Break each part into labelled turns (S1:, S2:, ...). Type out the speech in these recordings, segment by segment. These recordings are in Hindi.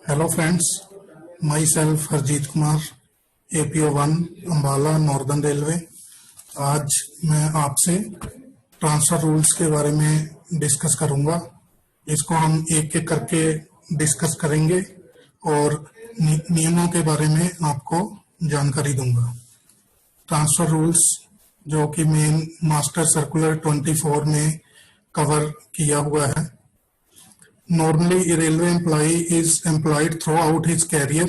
S1: Hello friends, my self Harjeet Kumar, APO 1 Ambala northern railway. आज मैं आपसे ट्रांसफर रूल्स के बारे में डिस्कस करूंगा। इसको हम एक एक करके डिस्कस करेंगे और नियमों के बारे में आपको जानकारी दूंगा। ट्रांसफर रूल्स जो कि मेन मास्टर सर्कुलर 24 में कवर किया हुआ है। Normally, a railway employee is employed throughout his career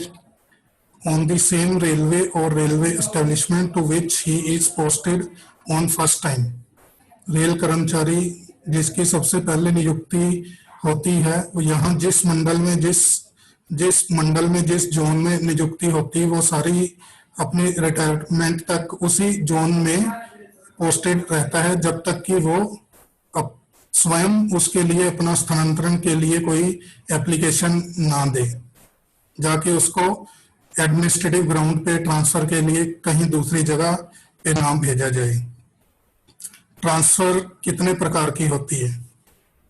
S1: on the same railway or railway establishment to which he is posted on first time. Rail कर्मचारी जिसकी सबसे पहले नियुक्ति होती है, वो यहाँ जिस मंडल में जिस जोन में नियुक्ति होती है, वो सारी अपने रिटायरमेंट तक उसी जोन में पोस्टेड रहता है जब तक कि वो स्वयं उसके लिए अपना स्थानांतरण के लिए कोई एप्लीकेशन ना दे, जाके उसको एडमिनिस्ट्रेटिव ग्राउंड पे ट्रांसफर के लिए कहीं दूसरी जगह पे ना भेजा जाए। ट्रांसफर कितने प्रकार की होती है?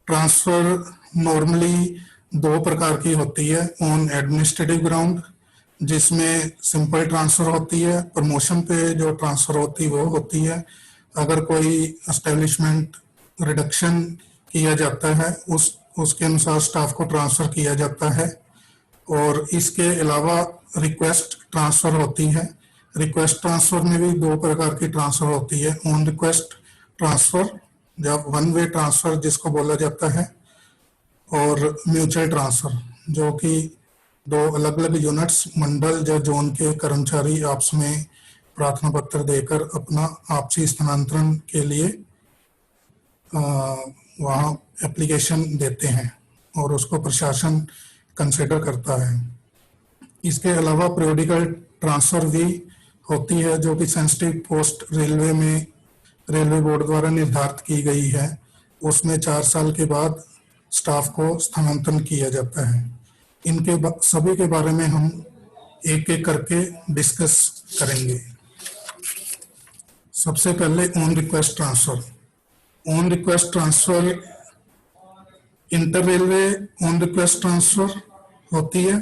S1: ट्रांसफर नॉर्मली दो प्रकार की होती है। ऑन एडमिनिस्ट्रेटिव ग्राउंड, जिसमें सिंपल ट्रांसफर होती है। प्रमोशन पे जो ट्रांसफर होती है वो होती है अगर कोई एस्टेब्लिशमेंट रिडक्शन किया जाता है, उसके अनुसार स्टाफ को ट्रांसफर किया जाता है। और इसके अलावा रिक्वेस्ट ट्रांसफर होती है। रिक्वेस्ट ट्रांसफर में भी दो प्रकार की ट्रांसफर होती है। ऑन रिक्वेस्ट ट्रांसफर, जब वन वे ट्रांसफर जिसको बोला जाता है, और म्यूचुअल ट्रांसफर जो कि दो अलग अलग यूनिट्स, मंडल या जोन के कर्मचारी आपस में प्रार्थना पत्र देकर अपना आपसी स्थानांतरण के लिए वहाँ एप्लीकेशन देते हैं और उसको प्रशासन कंसिडर करता है। इसके अलावा पीरियोडिकल ट्रांसफर भी होती है जो कि सेंसिटिव पोस्ट रेलवे में रेलवे बोर्ड द्वारा निर्धारित की गई है। उसमें 4 साल के बाद स्टाफ को स्थानांतरण किया जाता है। इनके सभी के बारे में हम एक एक करके डिस्कस करेंगे। सबसे पहले on request transfer. On request transfer inter railway on request transfer होती है,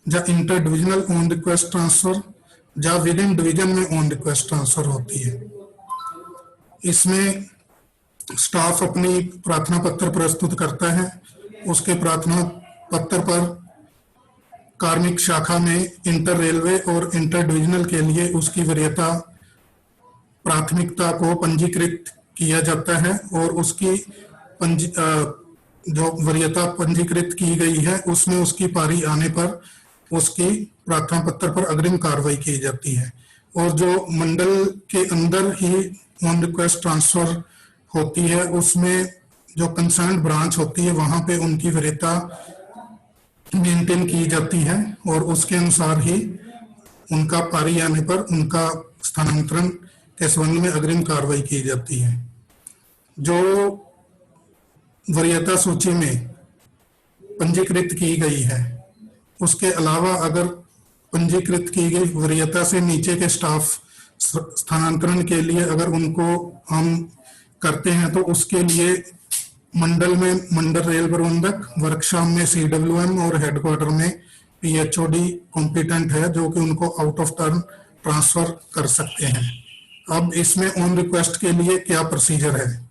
S1: या inter divisional on request transfer, या विद इन डिवीजन में ऑन रिक्वेस्ट ट्रांसफर होती है। इसमें स्टाफ अपनी प्रार्थना पत्र प्रस्तुत करता है। उसके प्रार्थना पत्र पर कार्मिक शाखा में इंटर रेलवे और इंटर डिविजनल के लिए उसकी वरीयता प्राथमिकता को पंजीकृत किया जाता है, और उसकी जो वरीयता पंजीकृत की गई है उसमें उसकी पारी आने पर उसकी प्रार्थना पत्र पर अग्रिम कार्रवाई की जाती है। और जो मंडल के अंदर ही ऑन रिक्वेस्ट ट्रांसफर होती है, उसमें जो कंसर्न ब्रांच होती है वहां पे उनकी वरीयता मेंटेन की जाती है, और उसके अनुसार ही उनका पारी आने पर उनका स्थानांतरण के संबंध में अग्रिम कार्रवाई की जाती है। जो वरीयता सूची में पंजीकृत की गई है, उसके अलावा अगर पंजीकृत की गई वरीयता से नीचे के स्टाफ स्थानांतरण के लिए अगर उनको हम करते हैं तो उसके लिए मंडल में मंडल रेल प्रबंधक, वर्कशॉप में CWM और हेडक्वार्टर में PHOD कॉम्पिटेंट है जो कि उनको आउट ऑफ टर्न ट्रांसफर कर सकते हैं। अब इसमें ऑन रिक्वेस्ट के लिए क्या प्रोसीजर है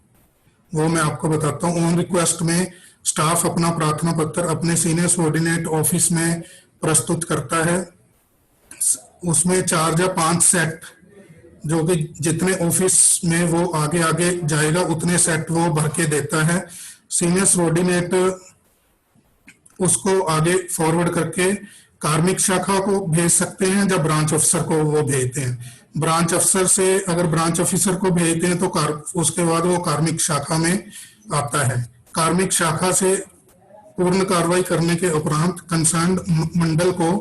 S1: वो मैं आपको बताता हूँ। ऑन रिक्वेस्ट में स्टाफ अपना प्रार्थना पत्र अपने सीनियर सबऑर्डिनेट ऑफिस में प्रस्तुत करता है। उसमें 4 या 5 सेट, जो कि जितने ऑफिस में वो आगे आगे जाएगा उतने सेट वो भर के देता है। सीनियर सबऑर्डिनेट उसको आगे फॉरवर्ड करके कार्मिक शाखा को भेज सकते हैं या ब्रांच अफसर को वो भेजते हैं। ब्रांच अफसर से अगर ब्रांच ऑफिसर को भेजते हैं तो उसके बाद वो कार्मिक शाखा में आता है। कार्मिक शाखा से पूर्ण कार्रवाई करने के उपरांत कंसर्न मंडल को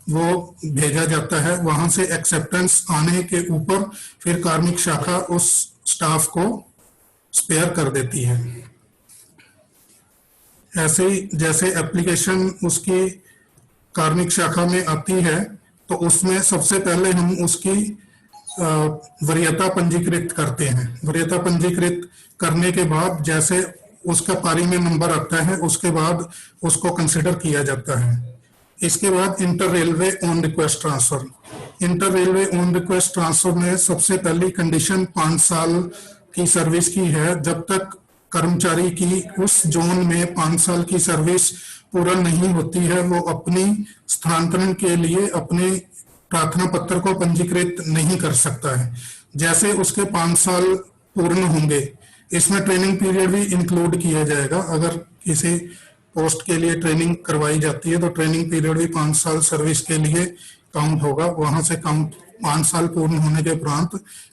S1: वो भेजा जाता है। वहां से एक्सेप्टेंस आने के ऊपर फिर कार्मिक शाखा उस स्टाफ को स्पेयर कर देती है। ऐसे ही जैसे एप्लीकेशन उसकी कार्मिक शाखा में आती है तो उसमें सबसे पहले हम उसकी वरीयता पंजीकृत करते हैं। वरीयता पंजीकृत करने के बाद जैसे उसका पारी में नंबर आता है उसके बाद उसको कंसिडर किया जाता है। इसके बाद inter railway on request transfer. Inter railway on request transfer में सबसे पहली कंडीशन 5 साल की सर्विस की है। जब तक कर्मचारी की उस जोन में 5 साल की सर्विस पूरा नहीं होती है, वो अपनी स्थानांतरण के लिए अपने प्रार्थना पत्र को पंजीकृत नहीं कर सकता है। जैसे उसके 5 साल पूर्ण होंगे, इसमें ट्रेनिंग पीरियड भी इंक्लूड किया जाएगा। अगर किसी पोस्ट के लिए ट्रेनिंग करवाई जाती है तो ट्रेनिंग पीरियड भी 5 साल सर्विस के लिए काउंट होगा। वहां से काउंट 5 साल पूर्ण होने के उपरांत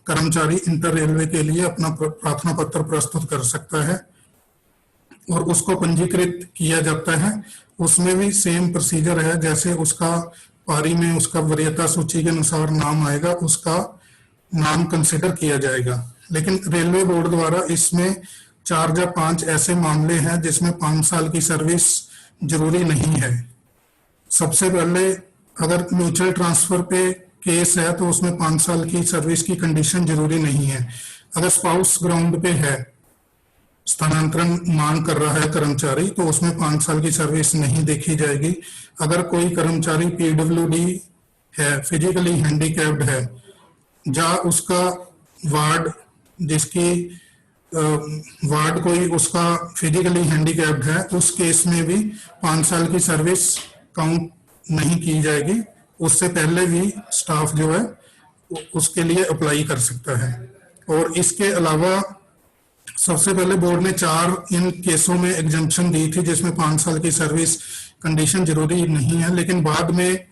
S1: कर्मचारी इंटर रेलवे के लिए अपना प्रार्थना पत्र प्रस्तुत कर सकता है और उसको पंजीकृत किया जाता है। उसमें भी सेम प्रोसीजर है, जैसे उसका पारी में उसका वरीयता सूची के अनुसार नाम आएगा, उसका नाम कंसिडर किया जाएगा। लेकिन रेलवे बोर्ड द्वारा इसमें 4 या 5 ऐसे मामले हैं जिसमें 5 साल की सर्विस जरूरी नहीं है। सबसे पहले, अगर म्यूचुअल ट्रांसफर पे केस है तो उसमें 5 साल की सर्विस की कंडीशन जरूरी नहीं है। अगर स्पाउस ग्राउंड पे है, स्थानांतरण मांग कर रहा है कर्मचारी, तो उसमें 5 साल की सर्विस नहीं देखी जाएगी। अगर कोई कर्मचारी पीडब्ल्यूडी है, फिजिकली हैंडीकैप्ड है, या उसका वार्ड जिसकी वार्ड कोई उसका फिजिकली हैंडीकैप्ड है, उस केस में भी 5 साल की सर्विस काउंट नहीं की जाएगी। उससे पहले भी स्टाफ जो है उसके लिए अप्लाई कर सकता है। और इसके अलावा सबसे पहले बोर्ड ने 4 इन केसों में एग्जम्पशन दी थी जिसमें 5 साल की सर्विस कंडीशन जरूरी नहीं है। लेकिन बाद में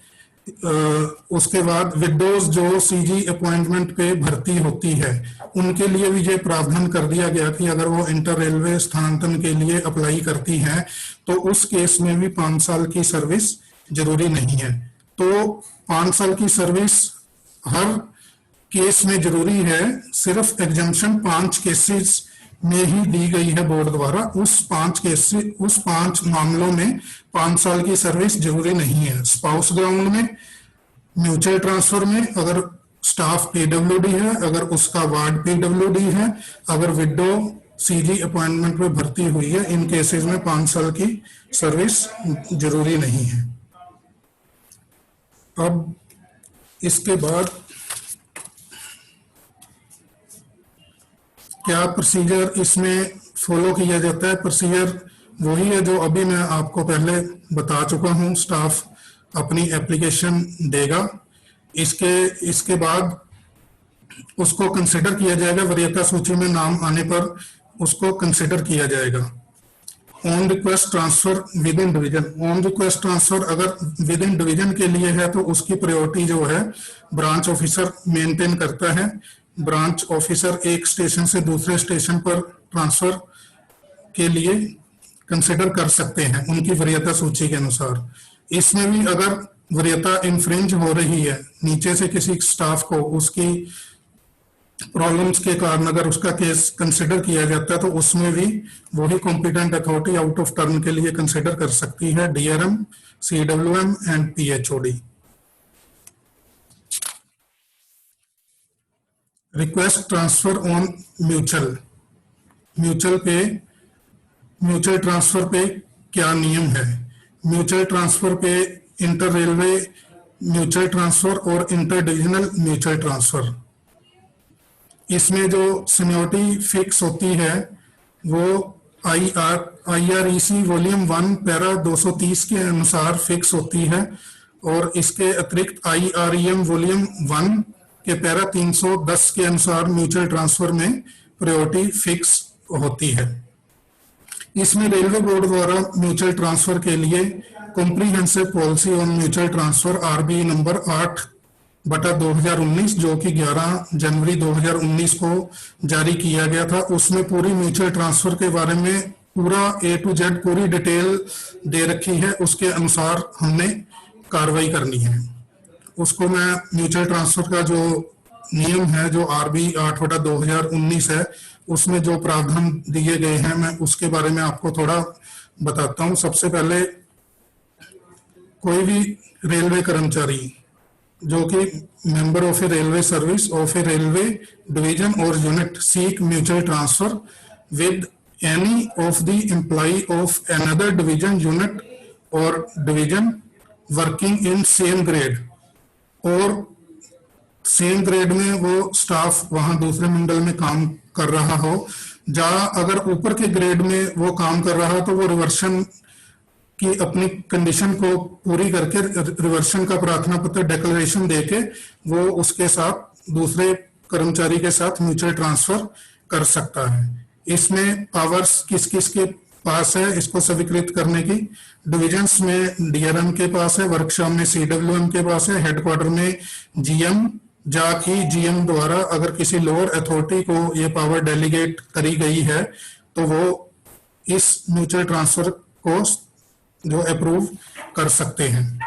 S1: उसके बाद विडोज जो सीजी अपॉइंटमेंट पे भर्ती होती है, उनके लिए भी ये प्रावधान कर दिया गया कि अगर वो इंटर रेलवे स्थानांतरण के लिए अप्लाई करती हैं तो उस केस में भी 5 साल की सर्विस जरूरी नहीं है। तो 5 साल की सर्विस हर केस में जरूरी है, सिर्फ एग्जम्पशन 5 केसेस में ही दी गई है बोर्ड द्वारा। उस 5 मामलों में 5 साल की सर्विस जरूरी नहीं है। स्पाउस ग्राउंड में, म्यूचुअल ट्रांसफर में, अगर स्टाफ पीडब्ल्यूडी है, अगर उसका वार्ड पीडब्ल्यूडी है, अगर विडो सीजी अपॉइंटमेंट में भर्ती हुई है, इन केसेस में 5 साल की सर्विस जरूरी नहीं है। अब इसके बाद क्या प्रोसीजर इसमें फॉलो किया जाता है? प्रोसीजर वही है जो अभी मैं आपको पहले बता चुका हूं। स्टाफ अपनी एप्लीकेशन देगा, इसके बाद उसको कंसिडर किया जाएगा, वरीयता सूची में नाम आने पर उसको कंसिडर किया जाएगा। On request transfer with in division, on request transfer अगर विद इन डिवीजन के लिए है तो उसकी प्रायोरिटी जो है ब्रांच ऑफिसर मेंटेन करता है। ब्रांच ऑफिसर एक स्टेशन से दूसरे स्टेशन पर ट्रांसफर के लिए कंसिडर कर सकते हैं उनकी वरीयता सूची के अनुसार। इसमें भी अगर वरीयता इन्फ्रिंज हो रही है, नीचे से किसी स्टाफ को उसकी प्रॉब्लम्स के कारण अगर उसका केस कंसिडर किया जाता है तो उसमें भी वही competent authority out of turn के लिए कंसिडर कर सकती है, DRM, CWM and PHOD. Request transfer on mutual transfer पे क्या नियम है? म्यूचुअल ट्रांसफर पे इंटर रेलवे म्यूचुअल ट्रांसफर और इंटर डिविजनल म्यूचुअल ट्रांसफर, इसमें जो सीनियरिटी फिक्स होती है वो IREC वॉल्यूम 1 पैरा 230 के अनुसार फिक्स होती है और इसके अतिरिक्त IREM वॉल्यूम 1 के पैरा 310 के अनुसार म्यूचुअल ट्रांसफर में प्रायोरिटी फिक्स होती है। इसमें रेलवे बोर्ड द्वारा म्यूचुअल ट्रांसफर के लिए comprehensive policy on mutual transfer RBE number 8/2019 जो कि 11 जनवरी 2019 को जारी किया गया था, उसमें पूरी म्यूचुअल ट्रांसफर के बारे में पूरा A to Z पूरी डिटेल दे रखी है। उसके अनुसार हमने कार्रवाई करनी है। उसको मैं म्यूचुअल ट्रांसफर का जो नियम है जो RBE 8/2019 है, उसमें जो प्रावधान दिए गए हैं मैं उसके बारे में आपको थोड़ा बताता हूं। सबसे पहले, कोई भी रेलवे कर्मचारी जो कि member of a railway service of a railway division और unit seek mutual transfer with any of the employee of another division unit और division working in same grade, और सेम ग्रेड में वो स्टाफ वहां दूसरे मंडल में काम कर रहा हो, जहां अगर ऊपर के ग्रेड में वो काम कर रहा हो तो वो रिवर्शन की अपनी कंडीशन को पूरी करके रिवर्शन का प्रार्थना पत्र डिक्लेरेशन देके वो उसके साथ दूसरे कर्मचारी के साथ म्यूचुअल ट्रांसफर कर सकता है। इसमें पावर्स किस किस के पास है इसको स्वीकृत करने की? डिविजन्स में डीआरएम के पास है, वर्कशॉप में सीडब्ल्यूएम के पास है, हेडक्वार्टर में जीएम, जाकि जीएम द्वारा अगर किसी लोअर अथॉरिटी को ये पावर डेलीगेट करी गई है तो वो इस म्यूचुअल ट्रांसफर को जो अप्रूव कर सकते हैं।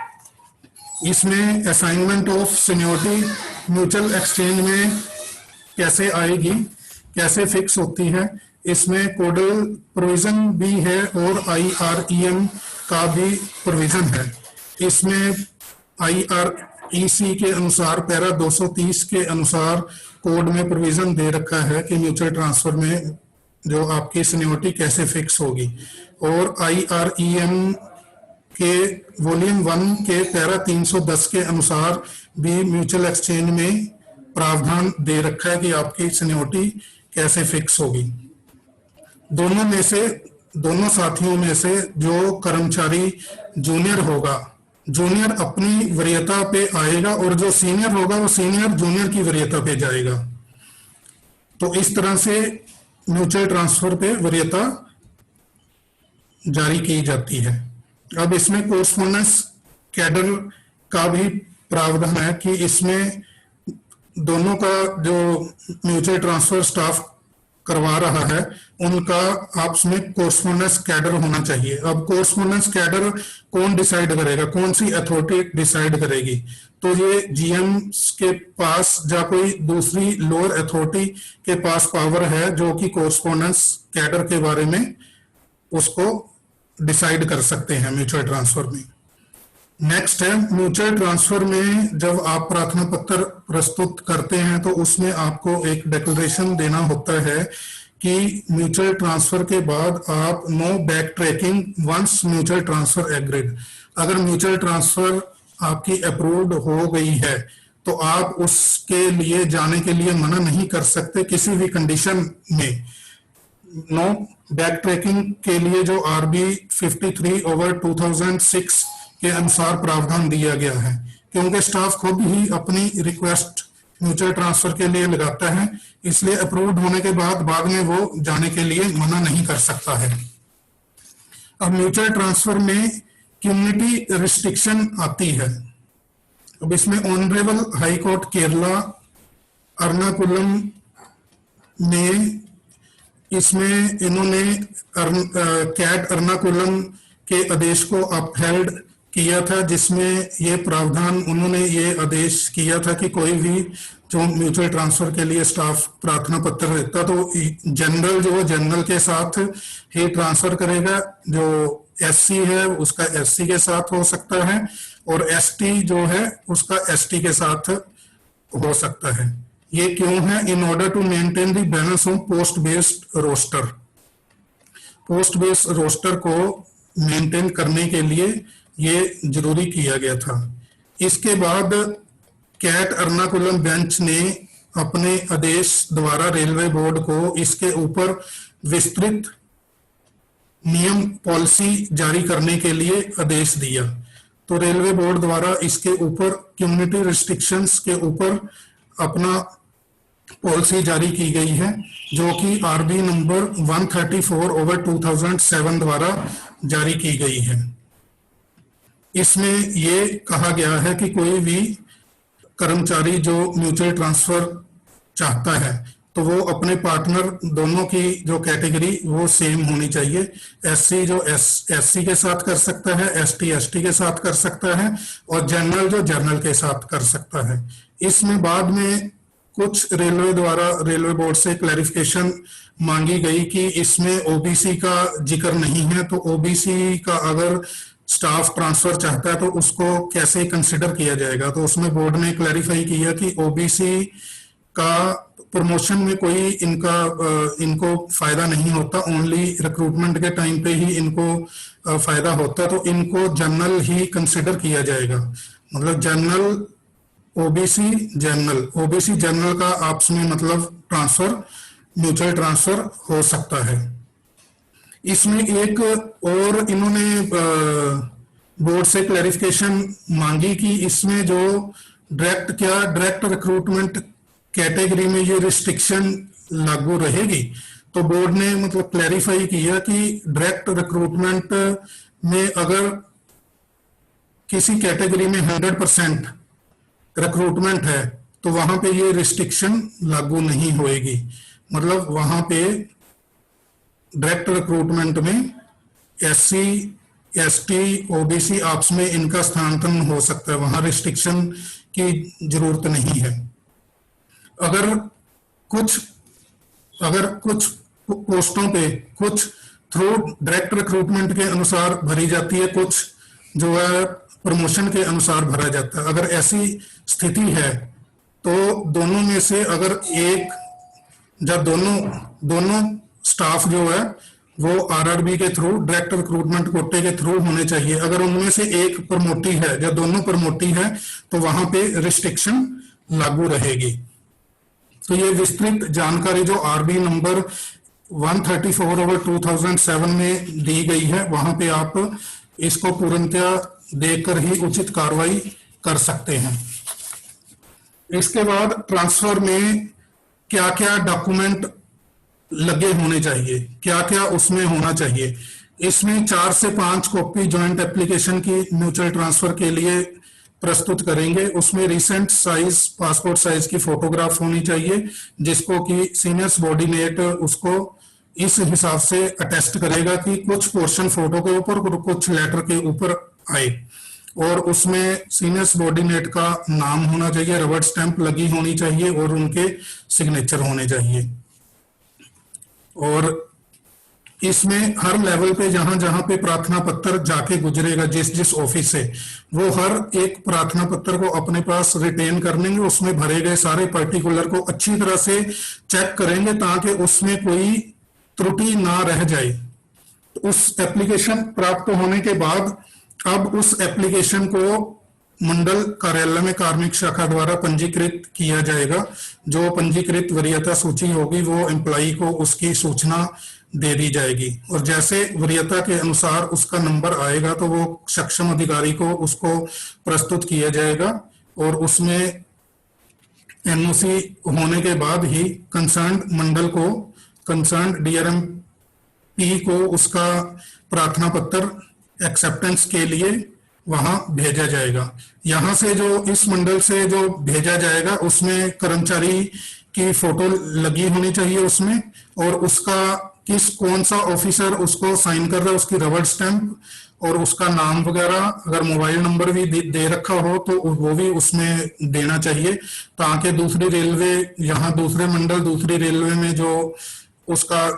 S1: इसमें assignment of seniority mutual exchange में कैसे आएगी, कैसे फिक्स होती है? इसमें कोडल प्रोविजन भी है और आईआरईएम का भी प्रोविजन है। इसमें आईआरईसी के अनुसार पैरा 230 के अनुसार कोड में प्रोविजन दे रखा है कि म्यूचुअल ट्रांसफर में जो आपकी सीनियरिटी कैसे फिक्स होगी, और आईआरईएम के वॉल्यूम 1 के पैरा 310 के अनुसार भी म्यूचुअल एक्सचेंज में प्रावधान दे रखा है कि आपकी सीनियरिटी कैसे फिक्स होगी। दोनों साथियों में से जो कर्मचारी जूनियर होगा, जूनियर अपनी वरीयता पे आएगा, और जो सीनियर होगा वो सीनियर जूनियर की वरीयता पे जाएगा। तो इस तरह से म्यूचुअल ट्रांसफर पे वरीयता जारी की जाती है। अब इसमें कोर्सपोंडेंस कैडर का भी प्रावधान है कि इसमें दोनों का जो म्यूचुअल ट्रांसफर स्टाफ करवा रहा है उनका आपस में कोर्सपोंडेंस कैडर होना चाहिए। अब कोर्सपोंडेंस कैडर कौन डिसाइड करेगा, कौन सी अथॉरिटी डिसाइड करेगी? तो ये जीएम के पास या कोई दूसरी लोअर अथॉरिटी के पास पावर है जो कि कोर्सपोंडेंस कैडर के बारे में उसको डिसाइड कर सकते हैं म्यूचुअल ट्रांसफर में। नेक्स्ट है म्यूचुअल ट्रांसफर में जब आप प्रार्थना पत्र प्रस्तुत करते हैं तो उसमें आपको एक डिक्लेरेशन देना होता है कि म्यूचुअल ट्रांसफर के बाद आप no backtracking once mutual transfer agreed. अगर म्यूचुअल ट्रांसफर आपकी अप्रूव्ड हो गई है तो आप उसके लिए जाने के लिए मना नहीं कर सकते किसी भी कंडीशन में। नो बैक ट्रैकिंग के लिए जो आरबी 53/2006 के अनुसार प्रावधान दिया गया है, क्योंकि स्टाफ खुद ही अपनी रिक्वेस्ट म्यूचुअल ट्रांसफर के लिए लगाता है, इसलिए अप्रूव्ड होने के बाद में वो जाने के लिए मना नहीं कर सकता है। अब म्यूचुअल ट्रांसफर में कम्युनिटी रिस्ट्रिक्शन आती है। अब इसमें honourable high court Kerala Ernakulam में इसमें इन्होंने कैट एर्नाकुलम के आदेश को अपहेल्ड किया था, जिसमें ये प्रावधान उन्होंने ये आदेश किया था कि कोई भी जो म्यूचुअल ट्रांसफर के लिए स्टाफ प्रार्थना पत्र देता तो जनरल जो जनरल के साथ ही ट्रांसफर करेगा, जो एससी है उसका एससी के साथ हो सकता है, और एसटी जो है उसका एसटी के साथ हो सकता है। ये क्यों है? In order to maintain the balance of post based roster. Post based roster को मेंटेन करने के लिए ये जरूरी किया गया था। इसके बाद कैट एर्नाकुलम बेंच ने अपने आदेश द्वारा रेलवे बोर्ड को इसके ऊपर विस्तृत नियम पॉलिसी जारी करने के लिए आदेश दिया। तो रेलवे बोर्ड द्वारा इसके ऊपर कम्युनिटी रिस्ट्रिक्शंस के ऊपर अपना पॉलिसी जारी की गई है, जो कि आरबी नंबर 134/2007 द्वारा जारी की गई है। इसमें ये कहा गया है कि कोई भी कर्मचारी जो म्यूचुअल ट्रांसफर चाहता है तो वो अपने पार्टनर दोनों की जो कैटेगरी वो सेम होनी चाहिए। एससी जो एससी के साथ कर सकता है, एसटी एसटी के साथ कर सकता है, और जनरल जो जनरल के साथ कर सकता है। इसमें बाद में कुछ रेलवे द्वारा रेलवे बोर्ड से क्लैरिफिकेशन मांगी गई कि इसमें ओबीसी का जिक्र नहीं है, तो ओबीसी का अगर स्टाफ ट्रांसफर चाहता है तो उसको कैसे कंसिडर किया जाएगा। तो उसमें बोर्ड ने क्लैरिफाई किया कि ओबीसी का प्रमोशन में कोई इनको फायदा नहीं होता, ओनली रिक्रूटमेंट के टाइम पे ही इनको फायदा होता है। तो इनको जनरल ही कंसिडर किया जाएगा, मतलब जनरल ओबीसी जनरल का आपस में मतलब ट्रांसफर, म्यूचुअल ट्रांसफर हो सकता है। इसमें एक और इन्होंने बोर्ड से क्लैरिफिकेशन मांगी कि इसमें जो डायरेक्ट रिक्रूटमेंट कैटेगरी में ये रिस्ट्रिक्शन लागू रहेगी। तो बोर्ड ने मतलब क्लैरिफाई किया कि डायरेक्ट रिक्रूटमेंट में अगर किसी कैटेगरी में 100% रिक्रूटमेंट है तो वहां पे ये रिस्ट्रिक्शन लागू नहीं होएगी। मतलब वहां पे डायरेक्ट रिक्रूटमेंट में SC ST OBC आपस में इनका स्थानांतरण हो सकता है, वहां रिस्ट्रिक्शन की जरूरत नहीं है। अगर कुछ पोस्टों पे कुछ थ्रू डायरेक्ट रिक्रूटमेंट के अनुसार भरी जाती है, कुछ जो है प्रमोशन के अनुसार भरा जाता है। अगर ऐसी स्थिति है तो दोनों में से अगर एक, जब दोनों स्टाफ जो है वो RRB के थ्रू डायरेक्ट रिक्रूटमेंट कोटे के थ्रू होने चाहिए। अगर उनमें से एक प्रमोटी है या दोनों प्रमोटी है तो वहां पे रिस्ट्रिक्शन लागू रहेगी। तो ये विस्तृत जानकारी जो RB नंबर 134/2007 में दी गई है, वहां पे आप इसको पूर्णतया देखकर ही उचित कार्रवाई कर सकते हैं। इसके बाद ट्रांसफर में क्या क्या डॉक्यूमेंट लगे होने चाहिए, क्या क्या उसमें होना चाहिए। इसमें 4 से 5 कॉपी ज्वाइंट एप्लीकेशन की म्यूचुअल ट्रांसफर के लिए प्रस्तुत करेंगे। उसमें रिसेंट साइज, पासपोर्ट साइज की फोटोग्राफ होनी चाहिए, जिसको कि सीनियर सबॉर्डिनेट उसको इस हिसाब से अटेस्ट करेगा कि कुछ पोर्शन फोटो के ऊपर और कुछ लेटर के ऊपर आए। और उसमें सीनियर सबॉर्डिनेट का नाम होना चाहिए, रबड़ स्टैंप लगी होनी चाहिए और उनके सिग्नेचर होने चाहिए। और इसमें हर लेवल पे जहां जहां पे प्रार्थना पत्र जाके गुजरेगा, जिस ऑफिस से, वो हर एक प्रार्थना पत्र को अपने पास रिटेन कर लेंगे। उसमें भरे गए सारे पर्टिकुलर को अच्छी तरह से चेक करेंगे ताकि उसमें कोई त्रुटि ना रह जाए। तो उस एप्लीकेशन प्राप्त होने के बाद अब उस एप्लीकेशन को मंडल कार्यालय में कार्मिक शाखा द्वारा पंजीकृत किया जाएगा। जो पंजीकृत वरीयता सूची होगी वो एम्प्लॉई को उसकी सूचना दे दी जाएगी, और जैसे वरीयता के अनुसार उसका नंबर आएगा तो वो सक्षम अधिकारी को उसको प्रस्तुत किया जाएगा। और उसमें NOC होने के बाद ही कंसर्न मंडल को, कंसर्न DRMP को उसका प्रार्थना पत्र एक्सेप्टेंस के लिए वहां भेजा जाएगा। यहां से जो इस मंडल से जो भेजा जाएगा उसमें कर्मचारी की फोटो लगी होनी चाहिए उसमें, और उसका कौन सा ऑफिसर उसको साइन कर रहा है, उसकी रबड़ स्टैंप और उसका नाम वगैरह, अगर मोबाइल नंबर भी दे रखा हो तो वो भी उसमें देना चाहिए, ताकि दूसरी रेलवे, यहाँ दूसरे मंडल दूसरी रेलवे में जो उसका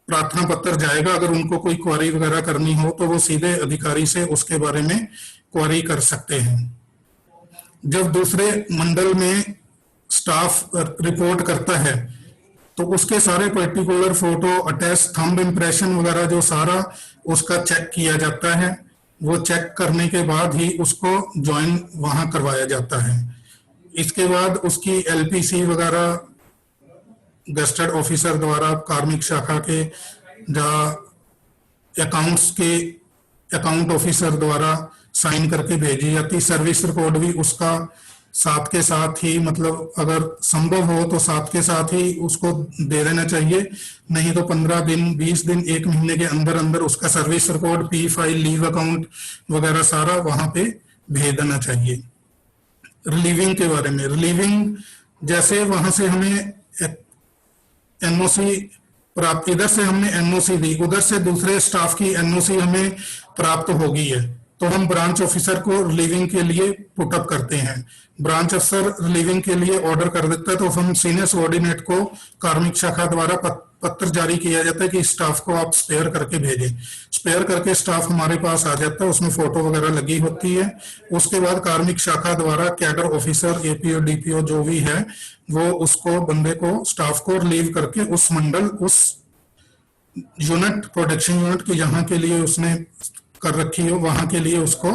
S1: प्रार्थना पत्र जाएगा, अगर उनको कोई क्वारी वगैरह करनी हो तो वो सीधे अधिकारी से उसके बारे में क्वारी कर सकते हैं। जब दूसरे मंडल में स्टाफ रिपोर्ट करता है तो उसके सारे particular photo, attach thumb impression वगैरह जो सारा उसका चेक किया जाता है। वो चेक करने के बाद ही उसको ज्वाइन वहां करवाया जाता है। इसके बाद उसकी LPC वगैरह गस्टेड ऑफिसर द्वारा कार्मिक शाखा के अकाउंट्स के अकाउंट ऑफिसर द्वारा साइन करके भेजी जाती। सर्विस रिकॉर्ड भी उसका साथ के साथ ही, मतलब अगर संभव हो तो साथ के साथ ही उसको दे देना चाहिए, नहीं तो 15 दिन, 20 दिन, 1 महीने के अंदर अंदर उसका service record, P file, leave account वगैरह सारा वहां पे भेज देना चाहिए। रिलीविंग के बारे में, रिलीविंग जैसे वहां से हमें NOC प्राप्त, इधर से हमने NOC दी, उधर से दूसरे स्टाफ की NOC हमें प्राप्त हो गई है, तो हम ब्रांच ऑफिसर को रिलीविंग के लिए पुटअप करते हैं। ब्रांच अफसर रिलीविंग के लिए ऑर्डर कर देता है तो हम सीनियर सबऑर्डिनेट को कार्मिक शाखा द्वारा पत्र जारी किया जाता है कि स्टाफ को आप स्पेयर करके भेजें। स्पेयर करके स्टाफ हमारे पास आ जाता है, उसमें फोटो वगैरह लगी होती है। उसके बाद कार्मिक शाखा द्वारा कैडर ऑफिसर, एपीओ, डीपीओ जो भी है वो उसको बंदे को, स्टाफ को रिलीव करके उस मंडल, उस यूनिट, प्रोडक्शन यूनिट की जहां के लिए उसने कर रखी हो वहां के लिए उसको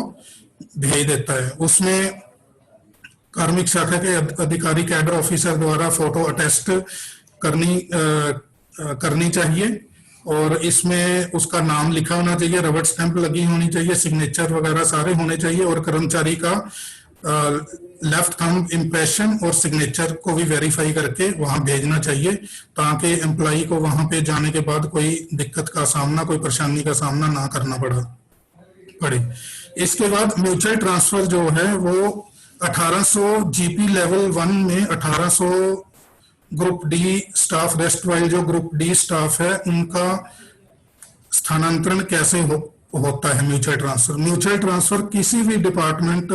S1: भेज देता है। उसमें कार्मिक शाखा के अधिकारी कैडर ऑफिसर द्वारा फोटो अटेस्ट करनी चाहिए और इसमें उसका नाम लिखा होना चाहिए, रबड़ स्टैंप लगी होनी चाहिए, सिग्नेचर वगैरह सारे होने चाहिए और कर्मचारी का लेफ्ट थंब इम्प्रेशन और सिग्नेचर को भी वेरीफाई करके वहां भेजना चाहिए ताकि एम्प्लॉई को वहां पे जाने के बाद कोई दिक्कत का सामना, कोई परेशानी का सामना ना करना पड़े। इसके बाद म्यूचुअल ट्रांसफर जो है वो 1800 जीपी लेवल 1 में 1800 group D staff, rest while जो ग्रुप डी स्टाफ है उनका स्थानांतरण कैसे होता है म्यूचुअल ट्रांसफर। म्यूचुअल ट्रांसफर किसी भी डिपार्टमेंट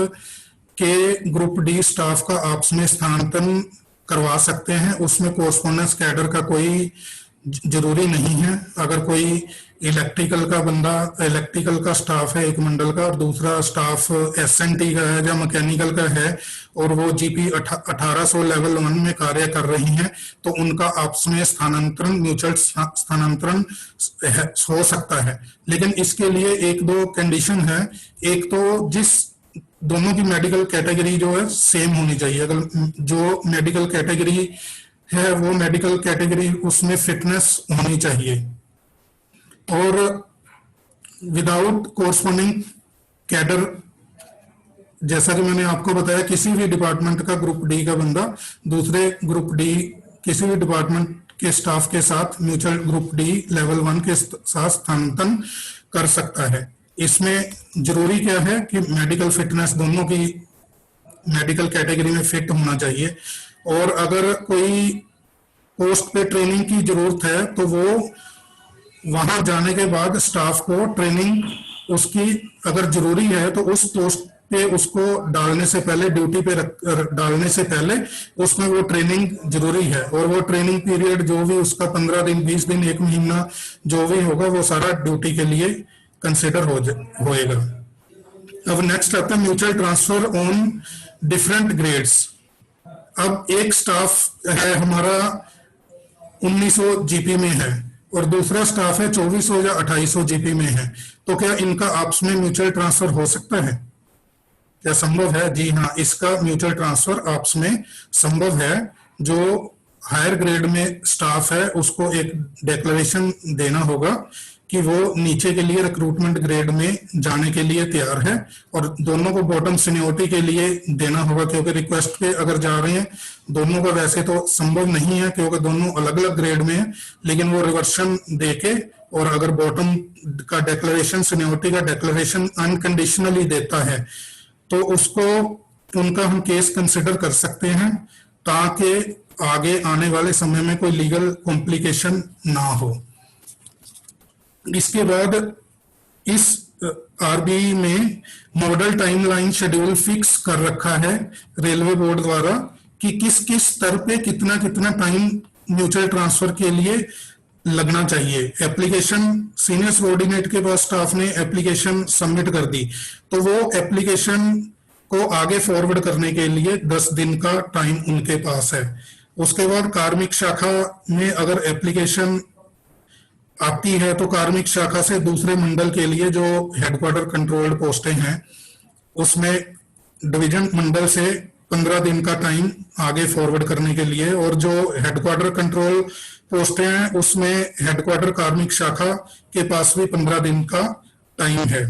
S1: के ग्रुप डी स्टाफ का आपस में स्थानांतरण करवा सकते हैं, उसमें कोर्सपोंडेंस कैडर का कोई जरूरी नहीं है। अगर कोई इलेक्ट्रिकल का बंदा, इलेक्ट्रिकल का स्टाफ है एक मंडल का और दूसरा स्टाफ एसएनटी का है या मैकेनिकल का है और वो जीपी 1800 लेवल 1 में कार्य कर रही हैं तो उनका आपस में स्थानांतरण, म्यूचुअल स्थानांतरण हो सकता है। लेकिन इसके लिए एक दो कंडीशन है। एक तो जिस दोनों की मेडिकल कैटेगरी जो है सेम होनी चाहिए। अगर जो मेडिकल कैटेगरी है वो मेडिकल कैटेगरी, उसमें फिटनेस होनी चाहिए और विदाउट कोर्सपोंडिंग कैडर, जैसा कि मैंने आपको बताया किसी भी डिपार्टमेंट का ग्रुप डी का बंदा दूसरे ग्रुप डी किसी भी डिपार्टमेंट के स्टाफ के साथ म्यूचुअल ग्रुप डी लेवल 1 के साथ स्थानांतरण कर सकता है। इसमें जरूरी क्या है कि मेडिकल फिटनेस दोनों की मेडिकल कैटेगरी में फिट होना चाहिए और अगर कोई पोस्ट पे ट्रेनिंग की जरूरत है तो वो वहां जाने के बाद स्टाफ को ट्रेनिंग उसकी अगर जरूरी है तो उस पोस्ट पे उसको डालने से पहले, ड्यूटी पे डालने से पहले उसमें वो ट्रेनिंग जरूरी है और वो ट्रेनिंग पीरियड जो भी उसका 15 दिन, 20 दिन, 1 महीना जो भी होगा वो सारा ड्यूटी के लिए कंसिडर होएगा। अब नेक्स्ट आता है mutual transfer on different grades. अब एक स्टाफ है हमारा 1900 जीपी में है और दूसरा स्टाफ है 2400 या 2800 जीपी में है, तो क्या इनका आपस में म्यूचुअल ट्रांसफर हो सकता है? क्या संभव है? जी हाँ, इसका म्यूचुअल ट्रांसफर आपस में संभव है। जो हायर ग्रेड में स्टाफ है उसको एक डिक्लेरेशन देना होगा कि वो नीचे के लिए रिक्रूटमेंट ग्रेड में जाने के लिए तैयार है और दोनों को बॉटम सीनियरिटी के लिए देना होगा, क्योंकि रिक्वेस्ट पे अगर जा रहे हैं दोनों का वैसे तो संभव नहीं है क्योंकि दोनों अलग अलग ग्रेड में है, लेकिन वो रिवर्शन देके और अगर बॉटम का डिक्लेरेशन, सीनियरिटी का डिक्लेरेशन अनकंडीशनली देता है तो उसको, उनका हम केस कंसिडर कर सकते हैं ताकि आगे आने वाले समय में कोई लीगल कॉम्प्लिकेशन ना हो। इसके बाद इस आरबीई में मॉडल टाइमलाइन शेड्यूल फिक्स कर रखा है रेलवे बोर्ड द्वारा कि किस किस स्तर पे कितना कितना टाइम म्यूचुअल ट्रांसफर के लिए लगना चाहिए। एप्लीकेशन सीनियर सबऑर्डिनेट के पास स्टाफ ने एप्लीकेशन सबमिट कर दी तो वो एप्लीकेशन को आगे फॉरवर्ड करने के लिए 10 दिन का टाइम उनके पास है। उसके बाद कार्मिक शाखा में अगर एप्लीकेशन आती है तो कार्मिक शाखा से दूसरे मंडल के लिए जो हेडक्वार्टर कंट्रोल्ड पोस्टें हैं उसमें डिवीजन मंडल से 15 दिन का टाइम आगे फॉरवर्ड करने के लिए, और जो हेडक्वार्टर कंट्रोल पोस्टें हैं उसमें हेडक्वार्टर कार्मिक शाखा के पास भी 15 दिन का टाइम है।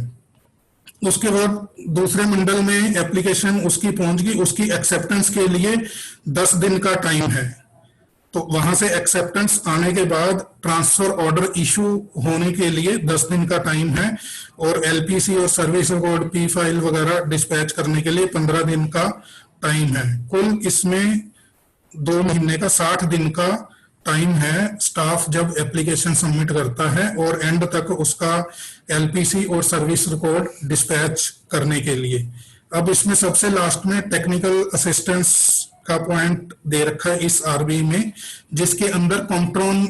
S1: उसके बाद दूसरे मंडल में एप्लीकेशन उसकी पहुंच गई, उसकी एक्सेप्टेंस के लिए 10 दिन का टाइम है। तो वहां से एक्सेप्टेंस आने के बाद ट्रांसफर ऑर्डर इशू होने के लिए 10 दिन का टाइम है और एलपीसी और सर्विस रिकॉर्ड, पी फाइल वगैरह डिस्पैच करने के लिए 15 दिन का टाइम है। कुल इसमें 2 महीने का 60 दिन का टाइम है स्टाफ जब एप्लीकेशन सबमिट करता है और एंड तक उसका एलपीसी और सर्विस रिकॉर्ड डिस्पैच करने के लिए। अब इसमें सबसे लास्ट में टेक्निकल असिस्टेंस का पॉइंट दे रखा है इस आरबी में, जिसके अंदर कॉम्ट्रोन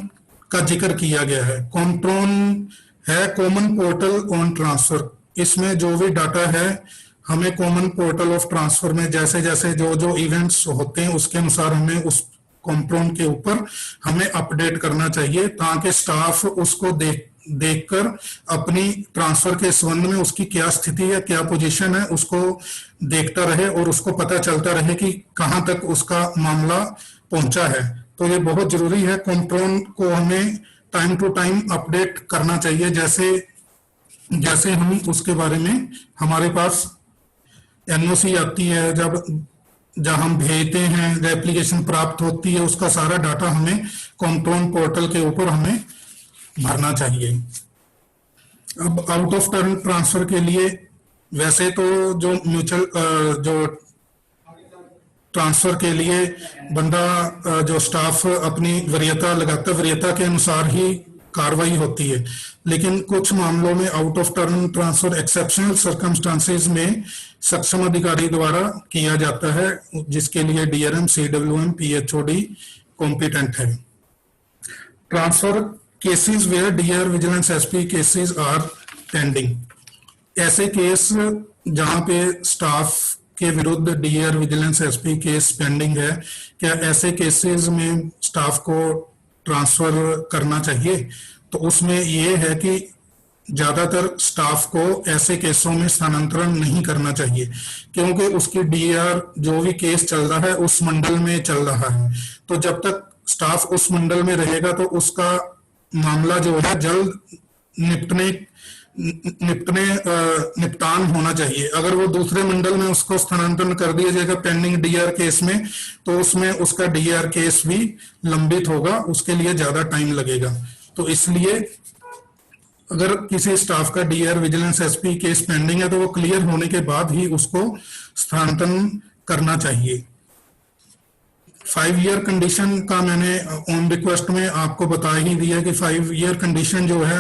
S1: का जिक्र किया गया है। कॉम्ट्रोन है कॉमन पोर्टल ऑन ट्रांसफर। इसमें जो भी डाटा है हमें कॉमन पोर्टल ऑफ ट्रांसफर में जैसे जैसे जो जो इवेंट्स होते हैं उसके अनुसार हमें उस कॉम्ट्रोन के ऊपर हमें अपडेट करना चाहिए, ताकि स्टाफ उसको देखकर अपनी ट्रांसफर के संबंध में उसकी क्या स्थिति है, क्या पोजीशन है, उसको देखता रहे और उसको पता चलता रहे कि कहां तक उसका मामला पहुंचा है। तो ये बहुत जरूरी है, कॉम्ट्रोन को हमें टाइम टू टाइम अपडेट करना चाहिए। जैसे जैसे हम उसके बारे में हमारे पास एनओसी आती है, जब हम भेजते हैं, जब एप्लीकेशन प्राप्त होती है, उसका सारा डाटा हमें कॉम्ट्रोन पोर्टल के ऊपर हमें भरना चाहिए। अब आउट ऑफ टर्न ट्रांसफर के लिए वैसे तो जो म्यूचुअल जो ट्रांसफर के लिए बंदा जो स्टाफ अपनी वरीयता लगाता है, वरीयता के अनुसार ही कार्रवाई होती है। लेकिन कुछ मामलों में out of turn transfer exceptional circumstances में सक्षम अधिकारी द्वारा किया जाता है, जिसके लिए डीआरएम, सीडब्ल्यूएम, पीएचओडी कॉम्पिटेंट है। Transfer cases where DR vigilance SP cases are pending. ऐसे केस जहां पे स्टाफ के विरुद्ध DR vigilance SP case pending है, क्या ऐसे केसेस में स्टाफ को ट्रांसफर करना चाहिए? तो उसमें ये है कि ज्यादातर स्टाफ को ऐसे केसों में स्थानांतरण नहीं करना चाहिए, क्योंकि उसकी डीआर जो भी केस चल रहा है उस मंडल में चल रहा है। तो जब तक स्टाफ उस मंडल में रहेगा तो उसका मामला जो है जल्द निपटान होना चाहिए। अगर वो दूसरे मंडल में उसको स्थानांतरण कर दिया जाएगा पेंडिंग डीआर केस में, तो उसमें उसका डीआर केस भी लंबित होगा, उसके लिए ज्यादा टाइम लगेगा। तो इसलिए अगर किसी स्टाफ का DR vigilance SP case pending है तो वो क्लियर होने के बाद ही उसको स्थानांतरण करना चाहिए। 5 ईयर कंडीशन का मैंने ऑन रिक्वेस्ट में आपको बता ही दिया कि 5 ईयर कंडीशन जो है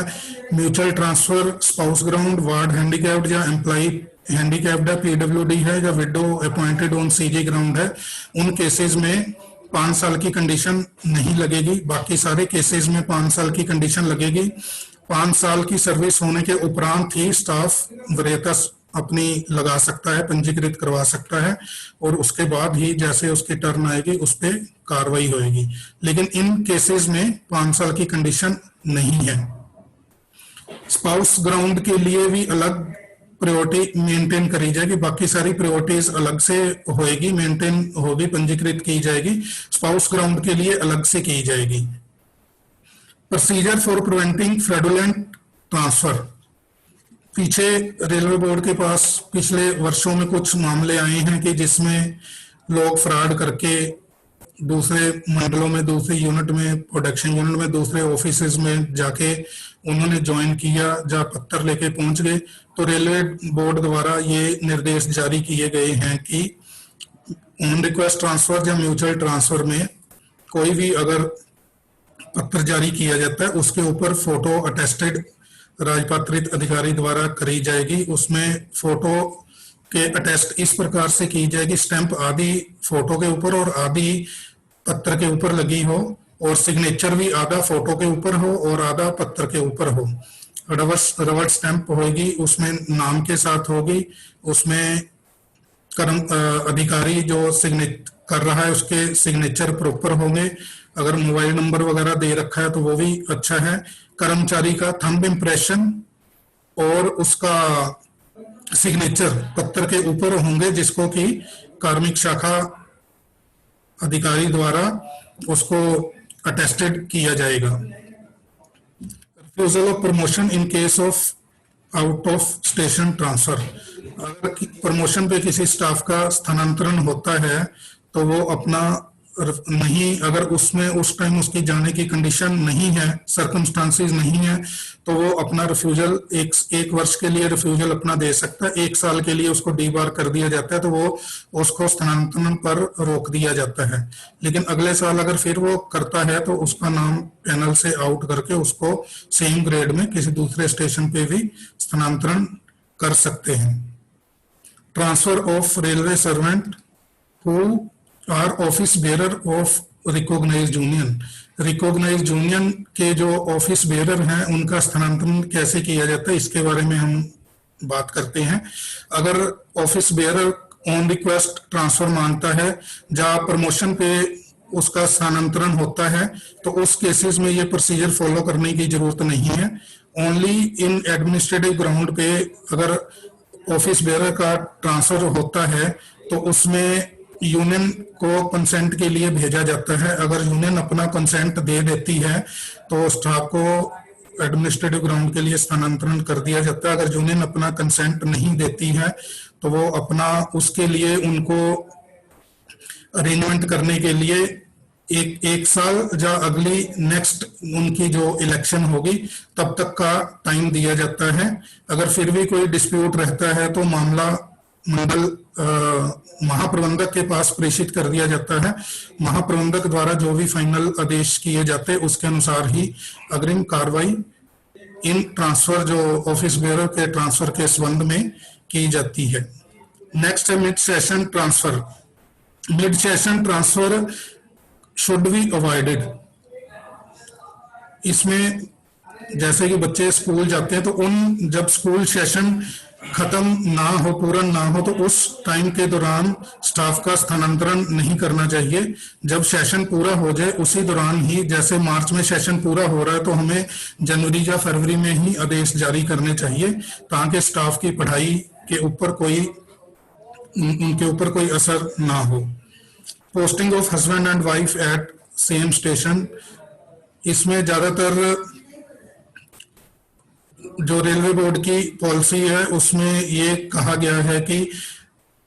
S1: mutual transfer, spouse ground, ward handicapped या एम्प्लॉय हैंडीकैप्ड है, पीडब्ल्यूडी है या window appointed on CG ground है, उन केसेस में 5 साल की कंडीशन नहीं लगेगी। बाकी सारे केसेस में 5 साल की कंडीशन लगेगी। 5 साल की सर्विस होने के उपरांत ही स्टाफ वरीयता अपनी लगा सकता है, पंजीकृत करवा सकता है, और उसके बाद ही जैसे उसकी टर्न आएगी उस पर कार्रवाई होगी। लेकिन इन केसेस में 5 साल की कंडीशन नहीं है। स्पाउस ग्राउंड के लिए भी अलग प्रायोरिटी मेंटेन करी जाएगी, बाकी सारी प्रायोरिटीज अलग से होएगी, मेंटेन होगी, पंजीकृत की जाएगी। स्पाउस ग्राउंड के लिए अलग से की जाएगी। Procedure for preventing fraudulent transfer. पीछे रेलवे बोर्ड के पास पिछले वर्षों में कुछ मामले आए हैं कि जिसमें लोग फ्रॉड करके दूसरे मंडलों में, दूसरी यूनिट में, प्रोडक्शन यूनिट में, दूसरे ऑफिसेज में जाके उन्होंने ज्वाइन किया, जहाँ पत्थर लेके पहुंच गए। तो रेलवे बोर्ड द्वारा ये निर्देश जारी किए गए हैं कि ऑन रिक्वेस्ट ट्रांसफर या म्यूचुअल ट्रांसफर में कोई भी अगर पत्र जारी किया जाता है उसके ऊपर फोटो अटेस्टेड राजपत्रित अधिकारी द्वारा करी जाएगी। उसमें फोटो के अटेस्ट इस प्रकार से की जाएगी, स्टैंप आदि फोटो के ऊपर और आदि पत्र के ऊपर लगी हो, और सिग्नेचर भी आधा फोटो के ऊपर हो और आधा पत्र के ऊपर हो। रबर स्टैंप होगी, उसमें नाम के साथ होगी, उसमें अधिकारी जो सिग्नेचर कर रहा है उसके सिग्नेचर प्रॉपर होंगे। अगर मोबाइल नंबर वगैरह दे रखा है तो वो भी अच्छा है। कर्मचारी का थंब इम्प्रेशन और उसका सिग्नेचर पत्र के ऊपर होंगे, जिसको कि कार्मिक शाखा अधिकारी द्वारा उसको अटेस्टेड किया जाएगा। Refusal of promotion in case of out of station transfer. अगर प्रमोशन पे किसी स्टाफ का स्थानांतरण होता है तो वो अपना नहीं, अगर उसमें उस टाइम उसकी जाने की कंडीशन नहीं है, सर्कमस्टांसेस नहीं है, तो वो अपना रिफ्यूजल एक वर्ष के लिए रिफ्यूजल अपना दे सकता है। 1 साल के लिए उसको डीबार कर दिया जाता है, तो वो उसको स्थानांतरण पर रोक दिया जाता है। लेकिन अगले साल अगर फिर वो करता है तो उसका नाम पैनल से आउट करके उसको सेम ग्रेड में किसी दूसरे स्टेशन पे भी स्थानांतरण कर सकते हैं। Transfer of railway servant who are office bearer of recognised union. Recognised union के जो ऑफिस बेयरर हैं उनका स्थानांतरण कैसे किया जाता है, इसके बारे में हम बात करते हैं। अगर office bearer on request transfer मांगता है, जहाँ प्रमोशन पे उसका स्थानांतरण होता है, तो उस केसेस में ये प्रोसीजर फॉलो करने की जरूरत नहीं है। ओनली इन एडमिनिस्ट्रेटिव ग्राउंड पे अगर ऑफिस बेयरर का ट्रांसफर होता है तो उसमें यूनियन को कंसेंट के लिए भेजा जाता है। अगर यूनियन अपना कंसेंट दे देती है तो स्टाफ को एडमिनिस्ट्रेटिव ग्राउंड के लिए स्थानांतरण कर दिया जाता है। अगर यूनियन अपना कंसेंट नहीं देती है तो वो अपना उसके लिए उनको अरेंजमेंट करने के लिए एक साल या अगली नेक्स्ट उनकी जो इलेक्शन होगी तब तक का टाइम दिया जाता है। अगर फिर भी कोई डिस्प्यूट रहता है तो मामला मंडल महाप्रबंधक के पास प्रेषित कर दिया जाता है। महाप्रबंधक द्वारा जो भी फाइनल आदेश किए जाते हैं उसके अनुसार ही अग्रिम कार्रवाई इन ट्रांसफर जो ऑफिस बेयरर के ट्रांसफर के संबंध में की जाती है। नेक्स्ट है mid session transfer. Mid session transfer should be avoided. इसमें जैसे कि बच्चे स्कूल जाते हैं तो जब स्कूल सेशन खत्म ना हो, पूरा ना हो, तो उस टाइम के दौरान स्टाफ का स्थानांतरण नहीं करना चाहिए। जब सेशन पूरा हो जाए उसी दौरान ही, जैसे मार्च में सेशन पूरा हो रहा है तो हमें जनवरी या फरवरी में ही आदेश जारी करने चाहिए ताकि स्टाफ की पढ़ाई के ऊपर उनके ऊपर कोई असर ना हो। Posting of husband and wife eight same station. इसमें ज्यादातर जो रेलवे बोर्ड की पॉलिसी है उसमें ये कहा गया है कि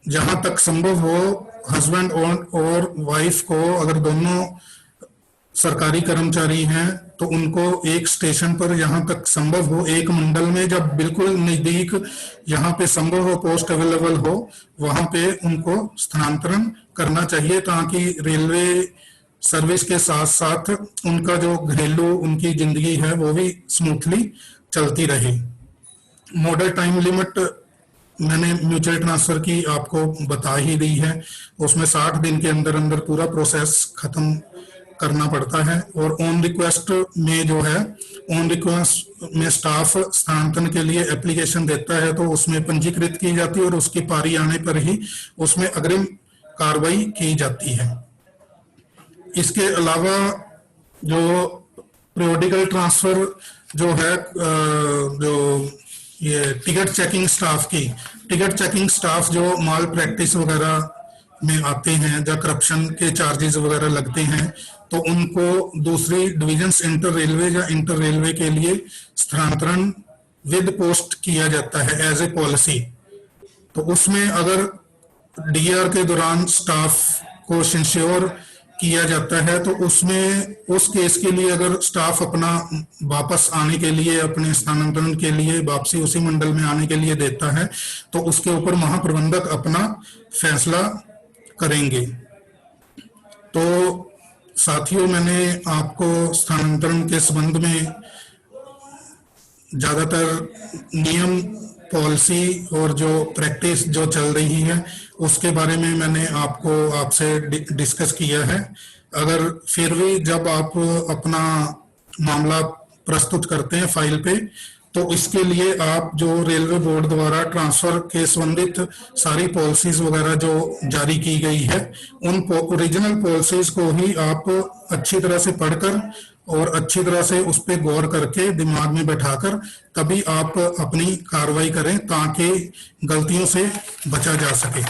S1: जहां तक संभव हो हस्बैंड और वाइफ को, अगर दोनों सरकारी कर्मचारी हैं तो उनको एक स्टेशन पर जहां तक संभव हो, एक मंडल में जब बिल्कुल नजदीक यहाँ पे संभव हो, पोस्ट अवेलेबल हो, वहां पे उनको स्थानांतरण करना चाहिए ताकि रेलवे सर्विस के साथ साथ उनका जो घरेलू उनकी जिंदगी है वो भी स्मूथली चलती रहे। मॉडल टाइम लिमिट मैंने म्यूचुअल ट्रांसफर की आपको बता ही दी है। उसमें 60 दिन के अंदर अंदर पूरा प्रोसेस खत्म करना पड़ता है। और ऑन रिक्वेस्ट में जो है, ऑन रिक्वेस्ट में स्टाफ स्थानांतरण के लिए एप्लीकेशन देता है तो उसमें पंजीकृत की जाती है और उसकी पारी आने पर ही उसमें अग्रिम कार्रवाई की जाती है। इसके अलावा जो पीरियोडिकल ट्रांसफर जो है, जो ये टिकट चेकिंग स्टाफ जो माल प्रैक्टिस वगैरह में आते हैं या करप्शन के चार्जेस वगैरह लगते हैं तो उनको दूसरी डिविजन्स इंटर रेलवे या इंटर रेलवे के लिए स्थानांतरण विद पोस्ट किया जाता है एज ए पॉलिसी। तो उसमें अगर डीआर के दौरान स्टाफ को इंश्योर किया जाता है तो उसमें उस केस के लिए अगर स्टाफ अपना वापस आने के लिए, अपने स्थानांतरण के लिए वापसी उसी मंडल में आने के लिए देता है तो उसके ऊपर महाप्रबंधक अपना फैसला करेंगे। तो साथियों, मैंने आपको स्थानांतरण के संबंध में ज्यादातर नियम, पॉलिसी और जो प्रैक्टिस जो चल रही है उसके बारे में मैंने आपसे डिस्कस किया है। अगर फिर भी जब आप अपना मामला प्रस्तुत करते हैं फाइल पे तो इसके लिए आप जो रेलवे बोर्ड द्वारा ट्रांसफर के संबंधित सारी पॉलिसीज वगैरह जो जारी की गई है उन ओरिजिनल पॉलिसीज को ही आप अच्छी तरह से पढ़कर और अच्छी तरह से उस पर गौर करके दिमाग में बैठाकर तभी आप अपनी कार्रवाई करें ताकि गलतियों से बचा जा सके।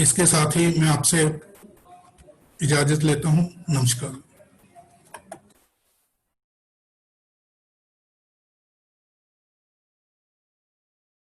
S1: इसके साथ ही मैं आपसे इजाजत लेता हूं। नमस्कार।